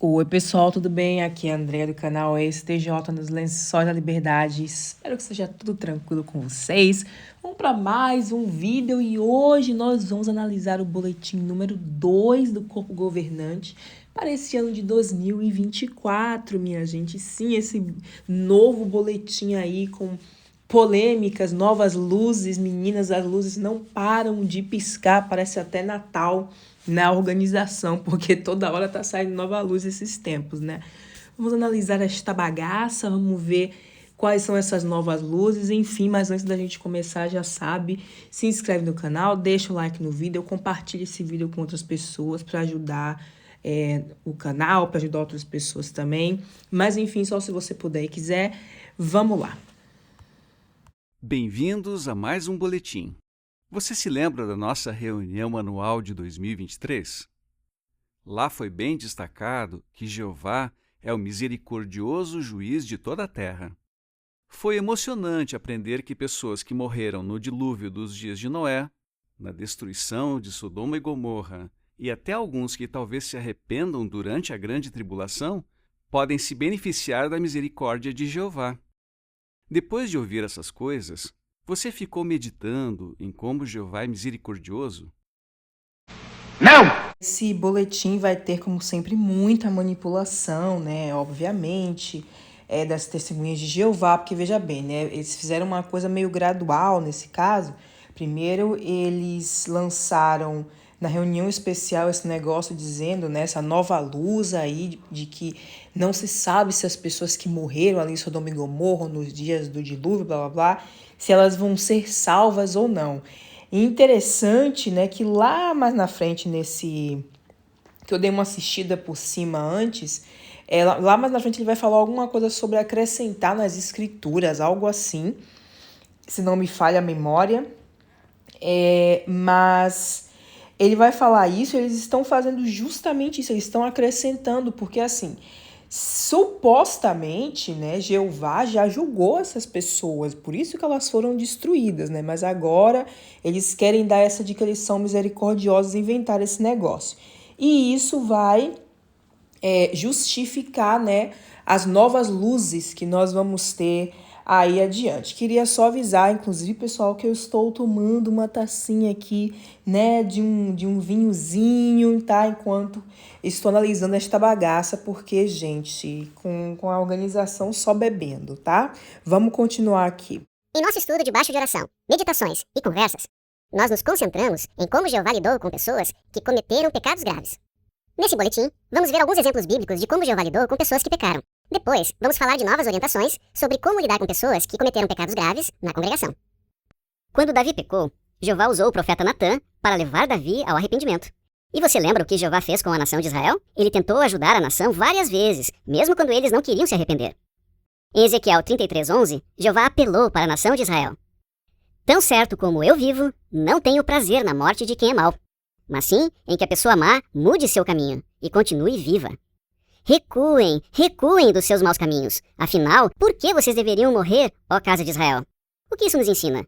Oi, pessoal, tudo bem? Aqui é a Andrea do canal STJ nos Lençóis da Liberdade. Espero que seja tudo tranquilo com vocês. Vamos para mais um vídeo e hoje nós vamos analisar o boletim número 2 do Corpo Governante para esse ano de 2024, minha gente. Sim, esse novo boletim aí com polêmicas, novas luzes, meninas, as luzes não param de piscar, parece até Natal na organização, porque toda hora tá saindo nova luz esses tempos, né? Vamos analisar esta bagaça, vamos ver quais são essas novas luzes, enfim, mas antes da gente começar, já sabe, se inscreve no canal, deixa o like no vídeo, compartilha esse vídeo com outras pessoas para ajudar o canal, para ajudar outras pessoas também, mas enfim, só se você puder e quiser, vamos lá. Bem-vindos a mais um boletim. Você se lembra da nossa reunião anual de 2023? Lá foi bem destacado que Jeová é o misericordioso juiz de toda a terra. Foi emocionante aprender que pessoas que morreram no dilúvio dos dias de Noé, na destruição de Sodoma e Gomorra, e até alguns que talvez se arrependam durante a grande tribulação, podem se beneficiar da misericórdia de Jeová. Depois de ouvir essas coisas, você ficou meditando em como Jeová é misericordioso? Não! Esse boletim vai ter, como sempre, muita manipulação, né? Obviamente, das testemunhas de Jeová, porque veja bem, né? Eles fizeram uma coisa meio gradual nesse caso. Primeiro, eles lançaram na reunião especial esse negócio dizendo, né, essa nova luz aí de que não se sabe se as pessoas que morreram ali em Sodoma e Gomorra nos dias do dilúvio, blá blá blá, se elas vão ser salvas ou não. E interessante, né, que lá mais na frente nesse que eu dei uma assistida por cima antes, lá mais na frente ele vai falar alguma coisa sobre acrescentar nas escrituras, algo assim, se não me falha a memória, mas ele vai falar isso, eles estão fazendo justamente isso, eles estão acrescentando, porque assim, supostamente, né, Jeová já julgou essas pessoas, por isso que elas foram destruídas, né, mas agora eles querem dar essa de que eles são misericordiosos e inventar esse negócio. E isso vai justificar, né, as novas luzes que nós vamos ter aí adiante. Queria só avisar, inclusive, pessoal, que eu estou tomando uma tacinha aqui, né, de um vinhozinho, tá? Enquanto estou analisando esta bagaça, porque, gente, com a organização só bebendo, tá? Vamos continuar aqui. Em nosso estudo de baixo de oração, meditações e conversas, nós nos concentramos em como Jeová lidou com pessoas que cometeram pecados graves. Nesse boletim, vamos ver alguns exemplos bíblicos de como Jeová lidou com pessoas que pecaram. Depois, vamos falar de novas orientações sobre como lidar com pessoas que cometeram pecados graves na congregação. Quando Davi pecou, Jeová usou o profeta Natã para levar Davi ao arrependimento. E você lembra o que Jeová fez com a nação de Israel? Ele tentou ajudar a nação várias vezes, mesmo quando eles não queriam se arrepender. Em Ezequiel 33:11, Jeová apelou para a nação de Israel. Tão certo como eu vivo, não tenho prazer na morte de quem é mau, mas sim em que a pessoa má mude seu caminho e continue viva. Recuem, recuem dos seus maus caminhos. Afinal, por que vocês deveriam morrer, ó casa de Israel? O que isso nos ensina?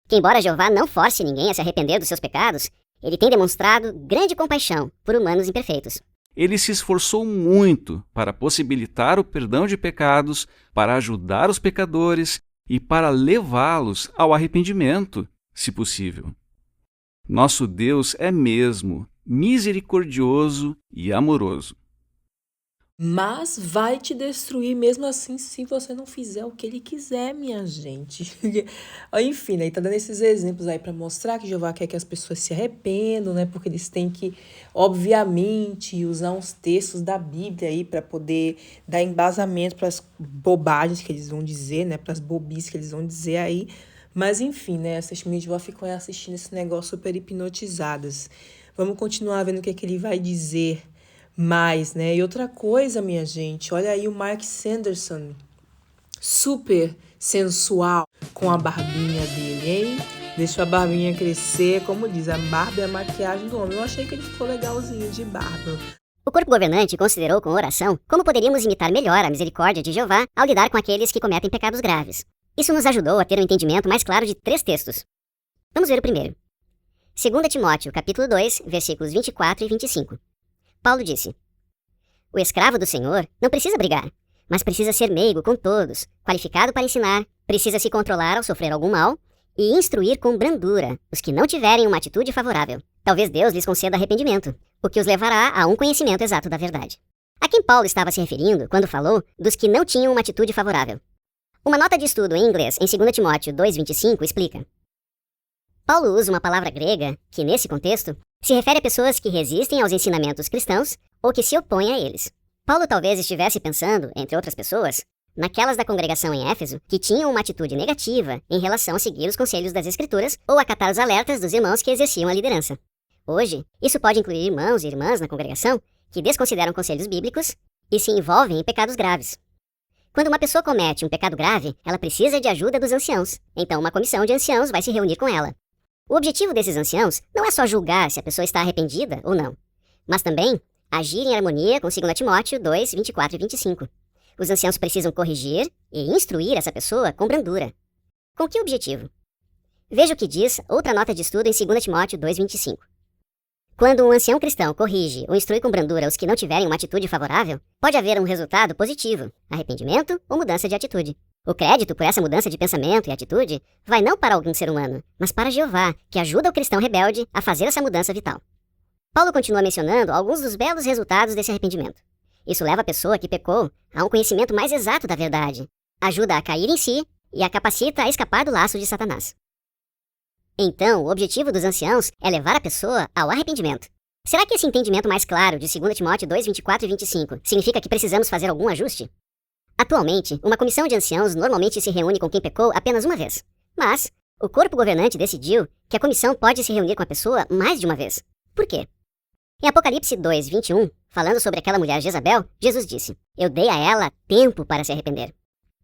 Que embora Jeová não force ninguém a se arrepender dos seus pecados, ele tem demonstrado grande compaixão por humanos imperfeitos. Ele se esforçou muito para possibilitar o perdão de pecados, para ajudar os pecadores e para levá-los ao arrependimento, se possível. Nosso Deus é mesmo misericordioso e amoroso. Mas vai te destruir mesmo assim se você não fizer o que ele quiser, minha gente. Enfim, né? Tá dando esses exemplos aí para mostrar que Jeová quer que as pessoas se arrependam, né? Porque eles têm que, obviamente, usar uns textos da Bíblia aí para poder dar embasamento para as bobagens que eles vão dizer, né? Para as bobices que eles vão dizer aí. Mas enfim, né? As testemunhas de Jeová ficam aí assistindo esse negócio super hipnotizadas. Vamos continuar vendo o que é que ele vai dizer mais, né? E outra coisa, minha gente, olha aí o Mark Sanderson, super sensual com a barbinha dele, hein? Deixa a barbinha crescer, como diz, a barba é a maquiagem do homem. Eu achei que ele ficou legalzinho de barba. O corpo governante considerou com oração como poderíamos imitar melhor a misericórdia de Jeová ao lidar com aqueles que cometem pecados graves. Isso nos ajudou a ter um entendimento mais claro de 3 textos. Vamos ver o primeiro. 2 Timóteo, capítulo 2, versículos 24 e 25. Paulo disse: O escravo do Senhor não precisa brigar, mas precisa ser meigo com todos, qualificado para ensinar, precisa se controlar ao sofrer algum mal e instruir com brandura os que não tiverem uma atitude favorável. Talvez Deus lhes conceda arrependimento, o que os levará a um conhecimento exato da verdade. A quem Paulo estava se referindo quando falou dos que não tinham uma atitude favorável? Uma nota de estudo em inglês em 2 Timóteo 2,25 explica. Paulo usa uma palavra grega que, nesse contexto, se refere a pessoas que resistem aos ensinamentos cristãos ou que se opõem a eles. Paulo talvez estivesse pensando, entre outras pessoas, naquelas da congregação em Éfeso que tinham uma atitude negativa em relação a seguir os conselhos das Escrituras ou acatar os alertas dos irmãos que exerciam a liderança. Hoje, isso pode incluir irmãos e irmãs na congregação que desconsideram conselhos bíblicos e se envolvem em pecados graves. Quando uma pessoa comete um pecado grave, ela precisa de ajuda dos anciãos, então uma comissão de anciãos vai se reunir com ela. O objetivo desses anciãos não é só julgar se a pessoa está arrependida ou não, mas também agir em harmonia com 2 Timóteo 2, 24 e 25. Os anciãos precisam corrigir e instruir essa pessoa com brandura. Com que objetivo? Veja o que diz outra nota de estudo em 2 Timóteo 2, 25. Quando um ancião cristão corrige ou instrui com brandura os que não tiverem uma atitude favorável, pode haver um resultado positivo, arrependimento ou mudança de atitude. O crédito por essa mudança de pensamento e atitude vai não para algum ser humano, mas para Jeová, que ajuda o cristão rebelde a fazer essa mudança vital. Paulo continua mencionando alguns dos belos resultados desse arrependimento. Isso leva a pessoa que pecou a um conhecimento mais exato da verdade, ajuda a cair em si e a capacita a escapar do laço de Satanás. Então, o objetivo dos anciãos é levar a pessoa ao arrependimento. Será que esse entendimento mais claro de 2 Timóteo 2, 24 e 25 significa que precisamos fazer algum ajuste? Atualmente, uma comissão de anciãos normalmente se reúne com quem pecou apenas uma vez. Mas, o corpo governante decidiu que a comissão pode se reunir com a pessoa mais de uma vez. Por quê? Em Apocalipse 2, 21, falando sobre aquela mulher Jezabel, Jesus disse: "Eu dei a ela tempo para se arrepender."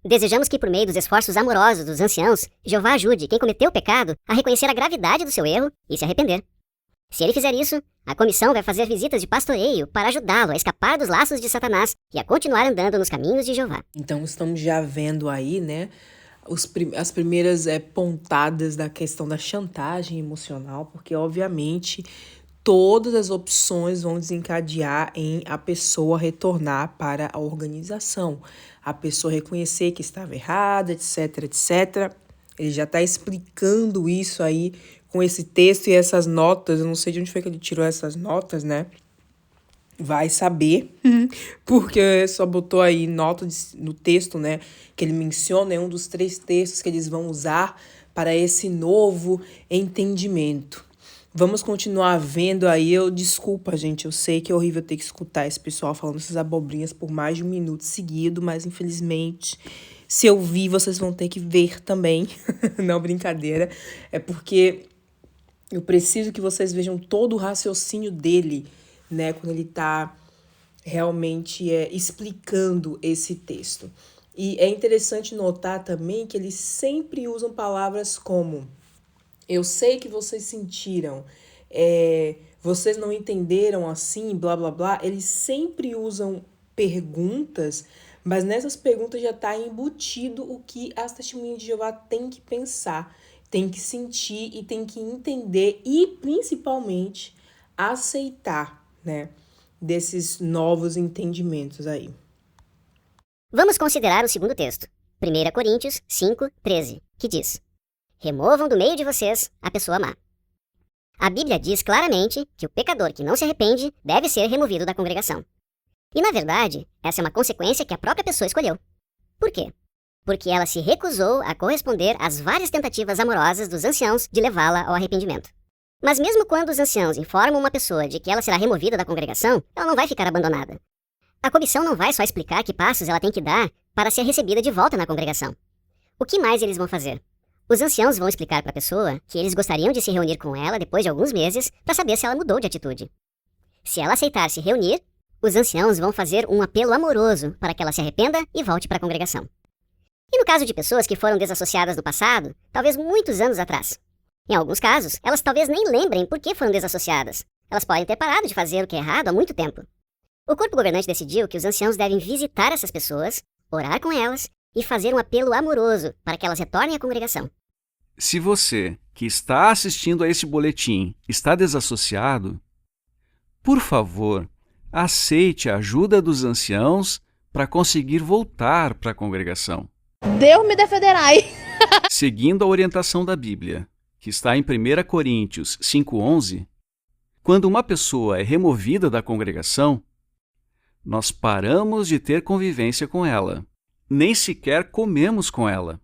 Desejamos que, por meio dos esforços amorosos dos anciãos, Jeová ajude quem cometeu o pecado a reconhecer a gravidade do seu erro e se arrepender. Se ele fizer isso, a comissão vai fazer visitas de pastoreio para ajudá-lo a escapar dos laços de Satanás e a continuar andando nos caminhos de Jeová. Então, estamos já vendo aí, né, as primeiras pontadas da questão da chantagem emocional, porque, obviamente, todas as opções vão desencadear em a pessoa retornar para a organização, a pessoa reconhecer que estava errada, etc, etc. Ele já está explicando isso aí com esse texto e essas notas. Eu não sei de onde foi que ele tirou essas notas, né? Vai saber, porque só botou aí nota no texto, né? Que ele menciona, é um dos 3 textos que eles vão usar para esse novo entendimento. Vamos continuar vendo aí. Desculpa, gente, eu sei que é horrível ter que escutar esse pessoal falando essas abobrinhas por mais de 1 minuto seguido, mas infelizmente, se eu vir, vocês vão ter que ver também. Não, brincadeira. É porque eu preciso que vocês vejam todo o raciocínio dele, né, quando ele está realmente explicando esse texto. E é interessante notar também que eles sempre usam palavras como: "Eu sei que vocês sentiram", "vocês não entenderam assim", blá, blá, blá. Eles sempre usam perguntas, mas nessas perguntas já está embutido o que as testemunhas de Jeová têm que pensar, têm que sentir e têm que entender e, principalmente, aceitar, né, desses novos entendimentos aí. Vamos considerar o segundo texto, 1 Coríntios 5, 13, que diz: "Removam do meio de vocês a pessoa má." A Bíblia diz claramente que o pecador que não se arrepende deve ser removido da congregação. E, na verdade, essa é uma consequência que a própria pessoa escolheu. Por quê? Porque ela se recusou a corresponder às várias tentativas amorosas dos anciãos de levá-la ao arrependimento. Mas mesmo quando os anciãos informam uma pessoa de que ela será removida da congregação, ela não vai ficar abandonada. A comissão não vai só explicar que passos ela tem que dar para ser recebida de volta na congregação. O que mais eles vão fazer? Os anciãos vão explicar para a pessoa que eles gostariam de se reunir com ela depois de alguns meses para saber se ela mudou de atitude. Se ela aceitar se reunir, os anciãos vão fazer um apelo amoroso para que ela se arrependa e volte para a congregação. E no caso de pessoas que foram desassociadas no passado, talvez muitos anos atrás, em alguns casos, elas talvez nem lembrem por que foram desassociadas. Elas podem ter parado de fazer o que é errado há muito tempo. O corpo governante decidiu que os anciãos devem visitar essas pessoas, orar com elas e fazer um apelo amoroso para que elas retornem à congregação. Se você, que está assistindo a esse boletim, está desassociado, por favor, aceite a ajuda dos anciãos para conseguir voltar para a congregação. Deus me defenderá. Seguindo a orientação da Bíblia, que está em 1 Coríntios 5,11, quando uma pessoa é removida da congregação, nós paramos de ter convivência com ela, nem sequer comemos com ela.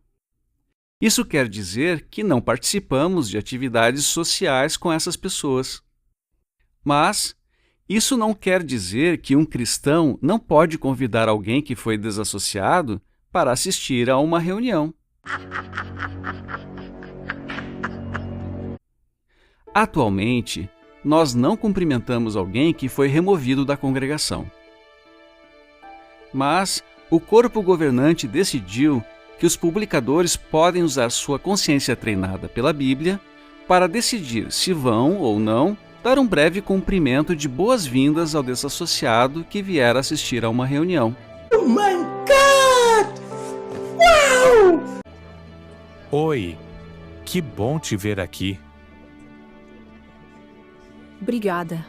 Isso quer dizer que não participamos de atividades sociais com essas pessoas. Mas isso não quer dizer que um cristão não pode convidar alguém que foi desassociado para assistir a uma reunião. Atualmente, nós não cumprimentamos alguém que foi removido da congregação. Mas o corpo governante decidiu que os publicadores podem usar sua consciência treinada pela Bíblia para decidir se vão ou não dar um breve cumprimento de boas-vindas ao desassociado que vier assistir a uma reunião. Oh my God! Uau! Oi, que bom te ver aqui. Obrigada.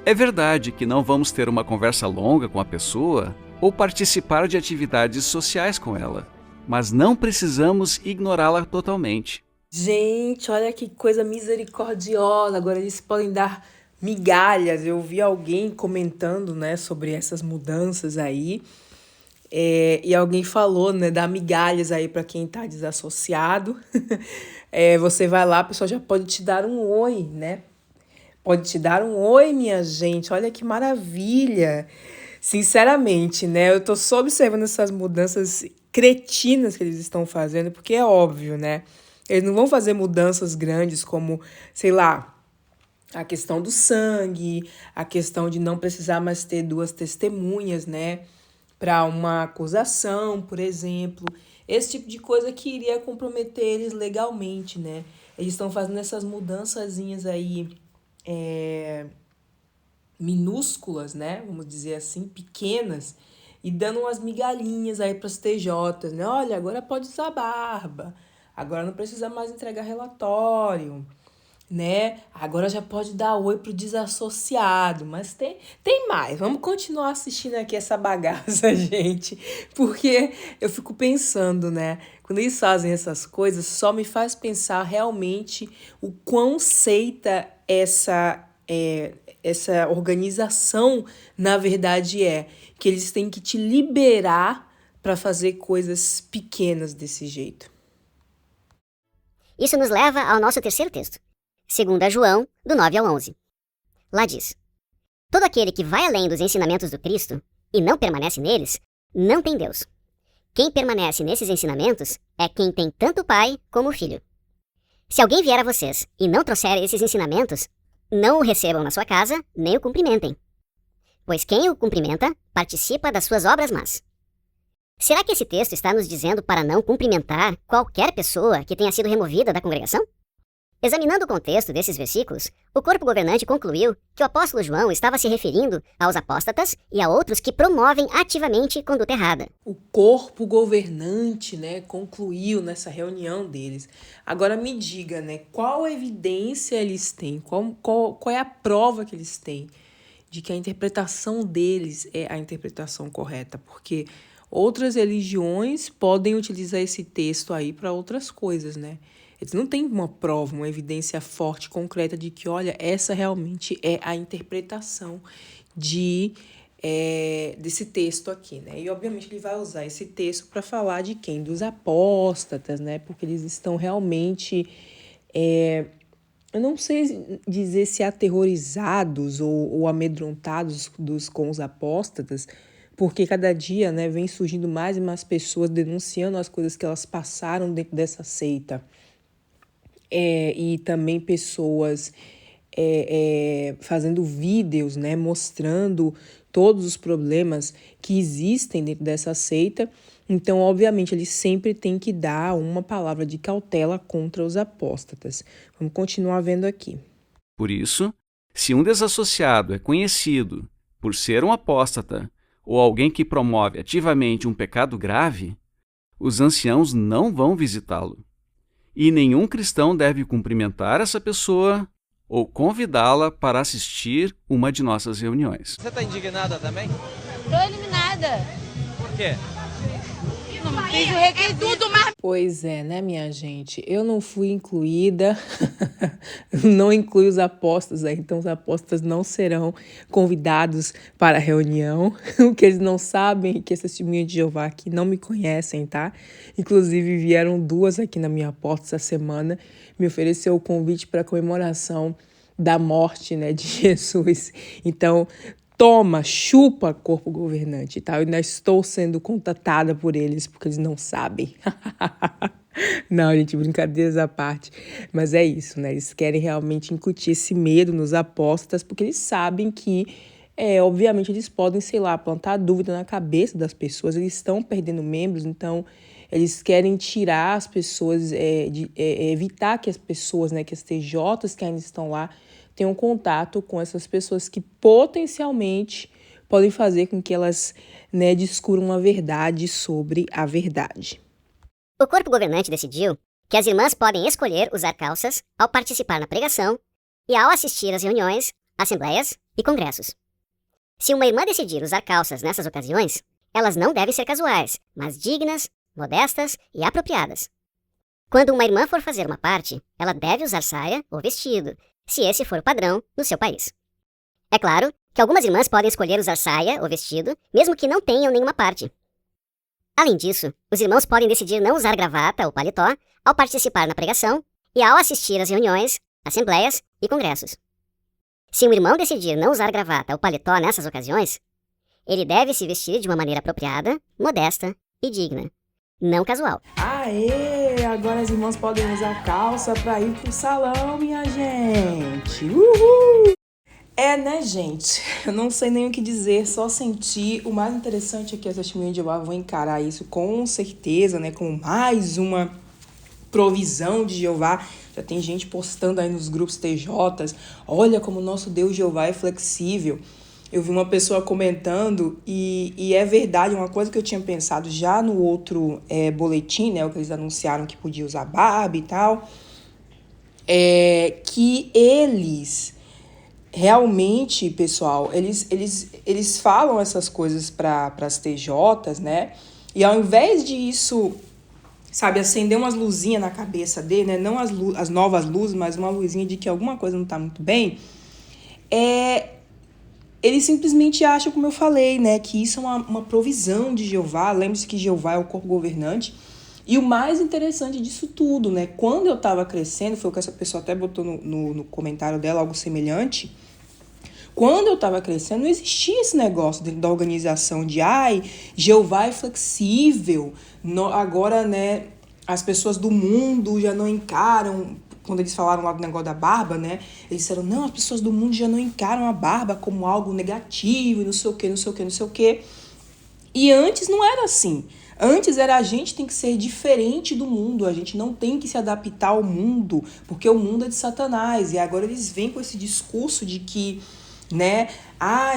É verdade que não vamos ter uma conversa longa com a pessoa ou participar de atividades sociais com ela, mas não precisamos ignorá-la totalmente. Gente, olha que coisa misericordiosa. Agora eles podem dar migalhas. Eu vi alguém comentando, né, sobre essas mudanças aí. E alguém falou, né, dar migalhas aí para quem tá desassociado. Você vai lá, a pessoa já pode te dar um oi, né? Pode te dar um oi, minha gente. Olha que maravilha. Sinceramente, né? Eu tô só observando essas mudanças cretinas que eles estão fazendo, porque é óbvio, né? Eles não vão fazer mudanças grandes como, sei lá, a questão do sangue, a questão de não precisar mais ter 2 testemunhas, né? Para uma acusação, por exemplo. Esse tipo de coisa que iria comprometer eles legalmente, né? Eles estão fazendo essas mudançazinhas aí minúsculas, né? Vamos dizer assim, pequenas, e dando umas migalhinhas aí para as TJs, né? Olha, agora pode usar barba, agora não precisa mais entregar relatório, né? Agora já pode dar oi pro desassociado, mas tem mais. Vamos continuar assistindo aqui essa bagaça, gente, porque eu fico pensando, né? Quando eles fazem essas coisas, só me faz pensar realmente o quão seita essa organização, na verdade, que eles têm que te liberar para fazer coisas pequenas desse jeito. Isso nos leva ao nosso terceiro texto, 2 João, do 9 ao 11. Lá diz: todo aquele que vai além dos ensinamentos do Cristo e não permanece neles, não tem Deus. Quem permanece nesses ensinamentos é quem tem tanto o Pai como o Filho. Se alguém vier a vocês e não trouxer esses ensinamentos, não o recebam na sua casa, nem o cumprimentem. Pois quem o cumprimenta, participa das suas obras más. Será que esse texto está nos dizendo para não cumprimentar qualquer pessoa que tenha sido removida da congregação? Examinando o contexto desses versículos, o corpo governante concluiu que o apóstolo João estava se referindo aos apóstatas e a outros que promovem ativamente conduta errada. O corpo governante, né, concluiu nessa reunião deles. Agora me diga, né, qual evidência eles têm, qual é a prova que eles têm de que a interpretação deles é a interpretação correta? Porque outras religiões podem utilizar esse texto aí para outras coisas, né? Eles não têm uma prova, uma evidência forte, concreta de que, olha, essa realmente é a interpretação desse texto aqui, né? E, obviamente, ele vai usar esse texto para falar de quem? Dos apóstatas, né? Porque eles estão realmente, eu não sei dizer se aterrorizados ou amedrontados com os apóstatas, porque cada dia, né, vem surgindo mais e mais pessoas denunciando as coisas que elas passaram dentro dessa seita. E também pessoas fazendo vídeos, né, mostrando todos os problemas que existem dentro dessa seita. Então, obviamente, eles sempre têm que dar uma palavra de cautela contra os apóstatas. Vamos continuar vendo aqui. Por isso, se um desassociado é conhecido por ser um apóstata ou alguém que promove ativamente um pecado grave, os anciãos não vão visitá-lo. E nenhum cristão deve cumprimentar essa pessoa ou convidá-la para assistir uma de nossas reuniões. Você está indignada também? Tô eliminada. Por quê? Não fiz o requisito, mas... Pois é, né, minha gente? Eu não fui incluída, não inclui os apóstolos aí, então os apóstolos não serão convidados para a reunião. O que eles não sabem é que essas testemunhas de Jeová aqui não me conhecem, tá? Inclusive vieram 2 aqui na minha porta essa semana, me ofereceu o convite para a comemoração da morte, né, de Jesus. Então, toma, chupa, corpo governante, tá? Eu ainda estou sendo contatada por eles, porque eles não sabem. Não, gente, brincadeiras à parte. Mas é isso, né? Eles querem realmente incutir esse medo nos apóstolos, porque eles sabem que, obviamente, eles podem, sei lá, plantar dúvida na cabeça das pessoas. Eles estão perdendo membros, então eles querem tirar as pessoas, evitar que as pessoas, né, que as TJs que ainda estão lá, tenham contato com essas pessoas que potencialmente podem fazer com que elas, né, descubram a verdade sobre a verdade. O corpo governante decidiu que as irmãs podem escolher usar calças ao participar na pregação e ao assistir às reuniões, assembleias e congressos. Se uma irmã decidir usar calças nessas ocasiões, elas não devem ser casuais, mas dignas, modestas e apropriadas. Quando uma irmã for fazer uma parte, ela deve usar saia ou vestido, se esse for o padrão no seu país. É claro que algumas irmãs podem escolher usar saia ou vestido, mesmo que não tenham nenhuma parte. Além disso, os irmãos podem decidir não usar gravata ou paletó ao participar na pregação e ao assistir às reuniões, assembleias e congressos. Se um irmão decidir não usar gravata ou paletó nessas ocasiões, ele deve se vestir de uma maneira apropriada, modesta e digna, não casual. Aê! Agora as irmãs podem usar calça para ir pro salão, minha gente! Uhul! Né, gente? Eu não sei nem o que dizer, só sentir. O mais interessante é que as testemunhas de Jeová vão encarar isso com certeza, né? Como mais uma provisão de Jeová. Já tem gente postando aí nos grupos TJs. Olha como o nosso Deus Jeová é flexível. Eu vi uma pessoa comentando e é verdade, uma coisa que eu tinha pensado já no outro boletim, né, o que eles anunciaram que podia usar barba e tal, que eles realmente, pessoal, eles falam essas coisas para as TJs, né, e ao invés disso, sabe, acender umas luzinhas na cabeça dele, né, não as novas luzes, mas uma luzinha de que alguma coisa não está muito bem, eles simplesmente acham, como eu falei, né, que isso é uma provisão de Jeová. Lembre-se que Jeová é o corpo governante. E o mais interessante disso tudo, né, quando eu estava crescendo, foi o que essa pessoa até botou no comentário dela, algo semelhante. Quando eu estava crescendo, não existia esse negócio dentro da organização de, Jeová é flexível. Agora, né, as pessoas do mundo já não encaram. Quando eles falaram lá do negócio da barba, né? Eles disseram, não, as pessoas do mundo já não encaram a barba como algo negativo e não sei o quê, não sei o quê, não sei o quê. E antes não era assim. Antes era a gente tem que ser diferente do mundo, a gente não tem que se adaptar ao mundo, porque o mundo é de Satanás. E agora eles vêm com esse discurso de que, né?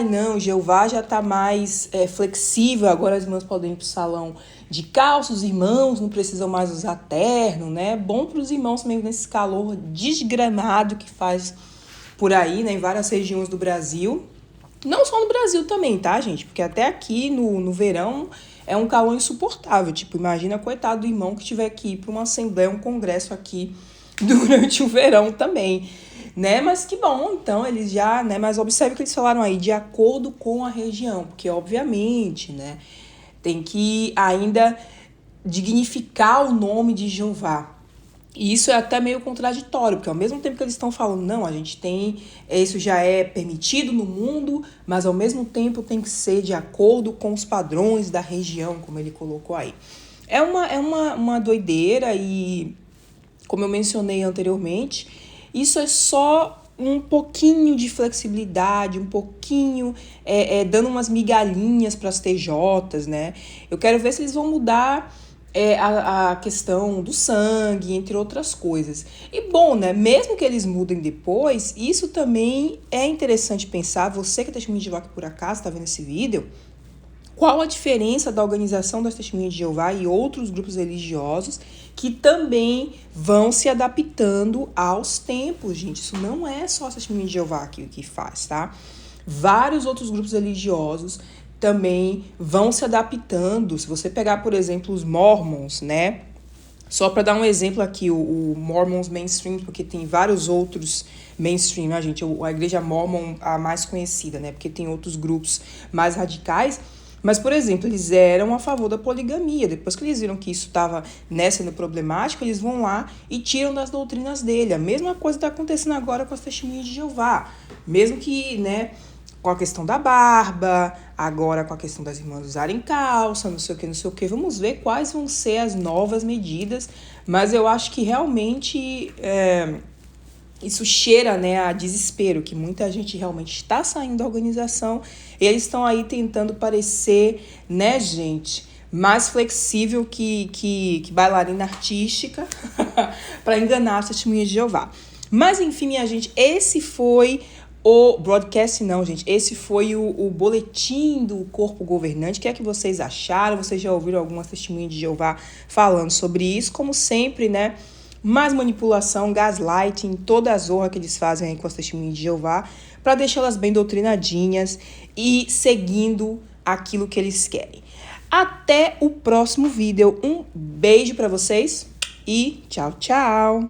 Não, Jeová já tá mais flexível, agora as irmãs podem ir pro salão de calça, os irmãos não precisam mais usar terno, né? Bom para os irmãos mesmo nesse calor desgramado que faz por aí, né? Em várias regiões do Brasil. Não só no Brasil também, tá, gente? Porque até aqui no verão é um calor insuportável. Tipo, imagina, coitado do irmão que tiver que ir para uma assembleia, um congresso aqui durante o verão também, né? Mas que bom, então, eles já, né? Mas observe o que eles falaram aí, de acordo com a região, porque obviamente, né? Tem que ainda dignificar o nome de Jeová. E isso é até meio contraditório, porque ao mesmo tempo que eles estão falando, não, a gente tem, isso já é permitido no mundo, mas ao mesmo tempo tem que ser de acordo com os padrões da região, como ele colocou aí. É uma doideira e, como eu mencionei anteriormente, isso é só um pouquinho de flexibilidade, um pouquinho, dando umas migalhinhas para as TJs, né? Eu quero ver se eles vão mudar a questão do sangue, entre outras coisas. E bom, né? Mesmo que eles mudem depois, isso também é interessante pensar. Você que é testemunho de Jeová que por acaso está vendo esse vídeo, qual a diferença da organização das Testemunhas de Jeová e outros grupos religiosos que também vão se adaptando aos tempos, gente. Isso não é só a Testemunha de Jeová que faz, tá? Vários outros grupos religiosos também vão se adaptando. Se você pegar, por exemplo, os Mormons, né? Só para dar um exemplo aqui, o Mormons Mainstream, porque tem vários outros mainstream, né, gente? A igreja Mormon, a mais conhecida, né? Porque tem outros grupos mais radicais. Mas, por exemplo, eles eram a favor da poligamia. Depois que eles viram que isso estava, né, sendo problemático, eles vão lá e tiram das doutrinas dele. A mesma coisa está acontecendo agora com as Testemunhas de Jeová. Mesmo que, né, com a questão da barba, agora com a questão das irmãs usarem calça, não sei o que. Vamos ver quais vão ser as novas medidas. Mas eu acho que realmente isso cheira, né, a desespero, que muita gente realmente está saindo da organização e eles estão aí tentando parecer, né, gente, mais flexível que bailarina artística para enganar as Testemunhas de Jeová. Mas, enfim, minha gente, esse foi o broadcast, não, gente. Esse foi o boletim do corpo governante. O que é que vocês acharam? Vocês já ouviram algumas Testemunhas de Jeová falando sobre isso? Como sempre, né? Mais manipulação, gaslighting, toda a zorra que eles fazem aí com as Testemunhas de Jeová para deixá-las bem doutrinadinhas e seguindo aquilo que eles querem. Até o próximo vídeo. Um beijo para vocês e tchau, tchau!